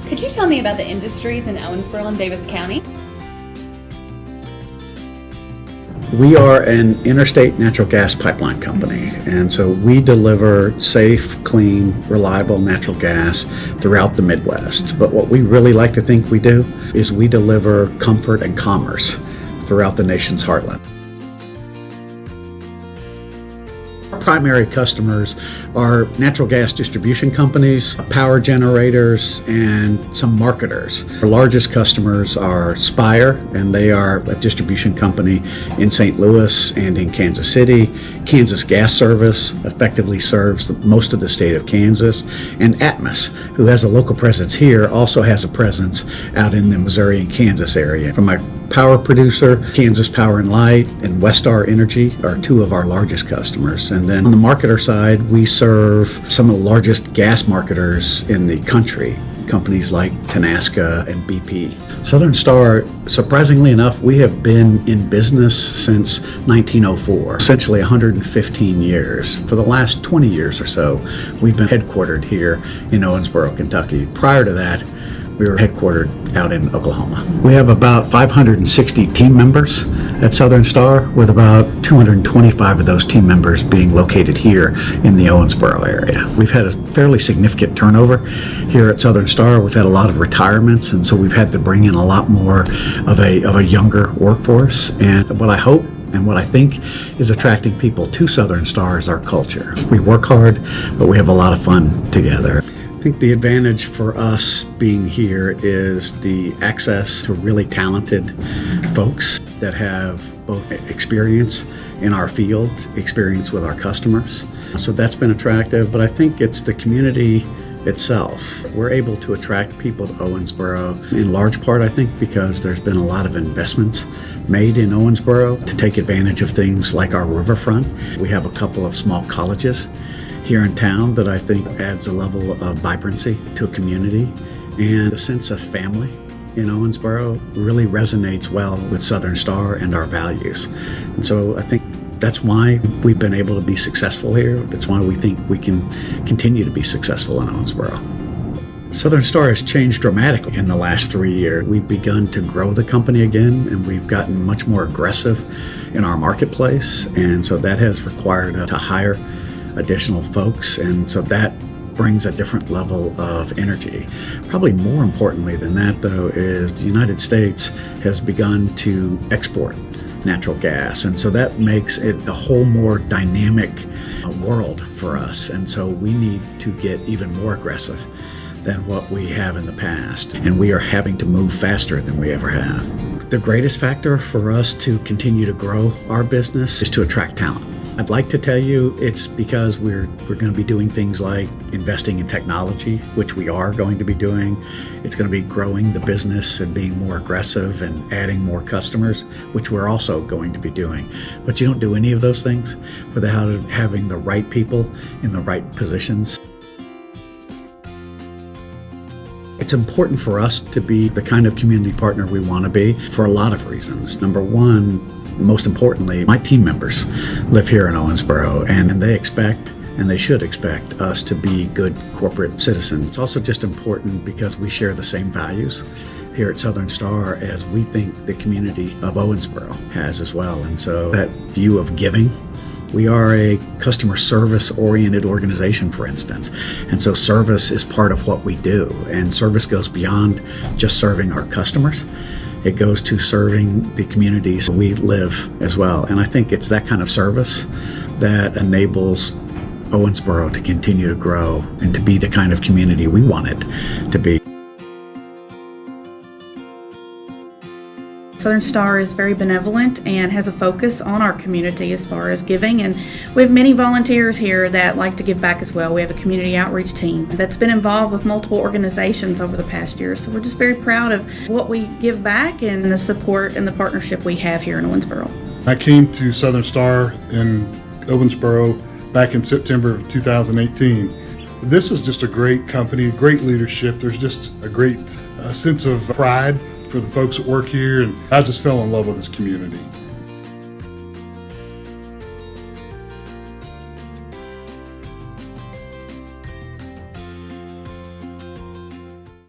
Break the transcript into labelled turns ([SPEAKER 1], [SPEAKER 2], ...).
[SPEAKER 1] Could you tell me about the industries in Owensboro and Davis County?
[SPEAKER 2] We are an interstate natural gas pipeline company, and so we deliver safe, clean, reliable natural gas throughout the Midwest. But what we really like to think we do is we deliver comfort and commerce throughout the nation's heartland. Our primary customers are natural gas distribution companies, power generators, and some marketers. Our largest customers are Spire, and they are a distribution company in St. Louis and in Kansas City. Kansas Gas Service effectively serves most of the state of Kansas. And Atmos, who has a local presence here, also has a presence out in the Missouri and Kansas area. From my power producer, Kansas Power and Light and Westar Energy are two of our largest customers. And then on the marketer side, we serve some of the largest gas marketers in the country, companies like Tenaska and BP. Southern Star, surprisingly enough, we have been in business since 1904, essentially 115 years. For the last 20 years or so, we've been headquartered here in Owensboro, Kentucky. Prior to that, we were headquartered out in Oklahoma. We have about 560 team members at Southern Star, with about 225 of those team members being located here in the Owensboro area. We've had a fairly significant turnover here at Southern Star. We've had a lot of retirements, and so we've had to bring in a lot more of a younger workforce. And what I hope and what I think is attracting people to Southern Star is our culture. We work hard, but we have a lot of fun together. I think the advantage for us being here is the access to really talented folks that have both experience in our field, experience with our customers. So that's been attractive, but I think it's the community itself. We're able to attract people to Owensboro in large part, I think, because there's been a lot of investments made in Owensboro to take advantage of things like our riverfront. We have a couple of small colleges here in town that I think adds a level of vibrancy to a community, and a sense of family in Owensboro really resonates well with Southern Star and our values. And so I think that's why we've been able to be successful here. That's why we think we can continue to be successful in Owensboro. Southern Star has changed dramatically in the last 3 years. We've begun to grow the company again, and we've gotten much more aggressive in our marketplace, and so that has required us to hire additional folks, and so that brings a different level of energy. Probably more importantly than that, though, is the United States has begun to export natural gas, and so that makes it a whole more dynamic world for us, and so we need to get even more aggressive than what we have in the past, and we are having to move faster than we ever have. The greatest factor for us to continue to grow our business is to attract talent. I'd like to tell you it's because we're going to be doing things like investing in technology, which we are going to be doing. It's going to be growing the business and being more aggressive and adding more customers, which we're also going to be doing. But you don't do any of those things without having the right people in the right positions. It's important for us to be the kind of community partner we want to be for a lot of reasons. Number one, most importantly, my team members live here in Owensboro, and they expect, and they should expect, us to be good corporate citizens. It's also just important because we share the same values here at Southern Star as we think the community of Owensboro has as well. And so that view of giving, we are a customer service oriented organization, for instance. And so service is part of what we do, and service goes beyond just serving our customers. It goes to serving the communities we live as well. And I think it's that kind of service that enables Owensboro to continue to grow and to be the kind of community we want it to be.
[SPEAKER 3] Southern Star is very benevolent and has a focus on our community as far as giving, and we have many volunteers here that like to give back as well. We have a community outreach team that's been involved with multiple organizations over the past year, so we're just very proud of what we give back and the support and the partnership we have here in Owensboro.
[SPEAKER 4] I came to Southern Star in Owensboro back in September of 2018. This is just a great company, great leadership. There's just a great sense of pride for the folks that work here, and I just fell in love with this community.